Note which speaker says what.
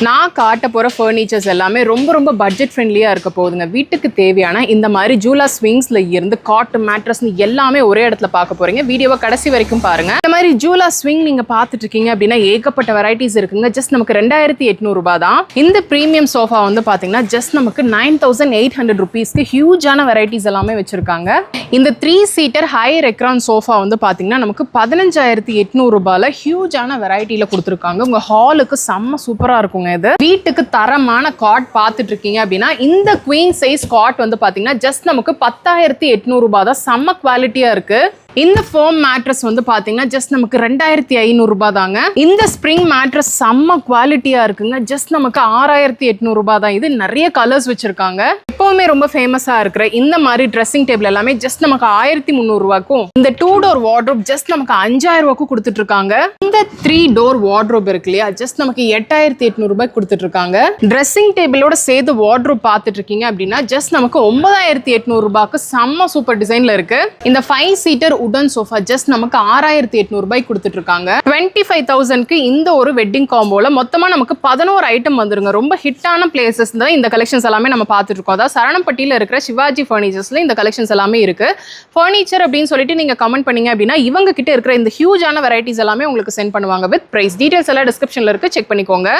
Speaker 1: நான் காட்ட போகிற ஃபர்னிச்சர்ஸ் எல்லாமே ரொம்ப பட்ஜெட் ஃப்ரெண்ட்லியாக இருக்க போகுதுங்க. வீட்டுக்கு தேவையான இந்த மாதிரி ஜூலா ஸ்விங்ஸில் இருந்து காட் மேட்ரஸ்னு எல்லாமே ஒரே இடத்துல பார்க்க போகிறீங்க. வீடியோவை கடைசி வரைக்கும் பாருங்கள். இந்த மாதிரி ஜூலா ஸ்விங் நீங்கள் பார்த்துட்டு இருக்கீங்க அப்படின்னா ஏகப்பட்ட வெரைட்டிஸ் இருக்குங்க. ஜஸ்ட் நமக்கு 2800 ரூபாய் தான். இந்த ப்ரீமியம் சோஃபா வந்து பார்த்தீங்கன்னா ஜஸ்ட் நமக்கு 9800 ருபீஸ்க்கு ஹியூஜான வெரைட்டிஸ் எல்லாமே வச்சுருக்காங்க. இந்த 3 சீட்டர் ஹை ரெக்ரான் சோஃபா வந்து பார்த்தீங்கன்னா நமக்கு 15800 ரூபாயில் ஹியூஜான வெரைட்டியில் கொடுத்துருக்காங்க. உங்கள் ஹாலுக்கு செம்ம சூப்பராக இருக்குங்க. வீட்டுக்கு தரமான காட் பார்த்துட்டு இருக்கீங்க அப்படின்னா இந்த குவீன் சைஸ் காட் வந்து பாத்தீங்கன்னா ஜஸ்ட் நமக்கு 10800 ரூபாய் தான். செம்ம குவாலிட்டியா இருக்கு. இந்த ஃபோம் மேட்ரஸ் வந்து பாத்தீங்கன்னா ஜஸ்ட் நமக்கு 2500 ரூபாய் தாங்க. இந்த ஸ்ப்ரிங் மேட்ரஸ் செம்ம குவாலிட்டியா இருக்குங்க. ஜஸ்ட் நமக்கு 6800 ரூபாய் தான். இது நிறைய கலர்ஸ் வச்சிருக்காங்க. எப்பவுமே ரொம்ப ஃபேமஸா இருக்கிற இந்த மாதிரி ட்ரெஸ்ஸிங் டேபிள் எல்லாமே ஜஸ்ட் நமக்கு 1300 ரூபாய்க்கும், இந்த 2 டோர் வார்ட்ரோப் ஜஸ்ட் நமக்கு 5000 ரூபாய்க்கும் கொடுத்துட்டு இருக்காங்க. இந்த 3 டோர் வார்ட்ரோப் இருக்கு இல்லையா, ஜஸ்ட் நமக்கு 8800 ரூபாய்க்கு கொடுத்துட்டு இருக்காங்க. ட்ரெஸ்ஸிங் டேபிளோட சேர்த்து வார்ட்ரோப் பார்த்துட்டு இருக்கீங்க அப்படின்னா ஜஸ்ட் நமக்கு 9800 ரூபாய்க்கு செம்ம சூப்பர் டிசைன்ல இருக்கு. இந்த 5 சீட்டர் உடன் சோஃபா ஜஸ்ட் நமக்கு 6800 ரூபாய்க்கு கொடுத்துட்டு இருக்காங்க. 25000க்கு இந்த ஒரு வெட்டிங் காம்போல மொத்தமா நமக்கு 11 ஐட்டம் வந்துருங்க. ரொம்ப ஹிட்டான பிளேசஸ் தான் இந்த கலெக்ஷன்ஸ் எல்லாமே நம்ம பார்த்துட்டு இருக்கோம். அதாவது சரணப்பட்டியில இருக்கிற சிவாஜி ஃபர்னிச்சர்ஸ்ல இந்த கலெக்ஷன்ஸ் எல்லாமே இருக்கு. ஃபர்னிச்சர் அப்படின்னு சொல்லிட்டு நீங்க கமெண்ட் பண்ணீங்க அப்படின்னா இவங்க கிட்ட இருக்கிற இந்த ஹியூஜான வெரைட்டிஸ் எல்லாமே உங்களுக்கு சென்ட் பண்ணுவாங்க. வித் பிரைஸ் டீடைல்ஸ் எல்லாம் டிஸ்கிரிப்ஷன்ல இருக்கு, செக் பண்ணிக்கோங்க.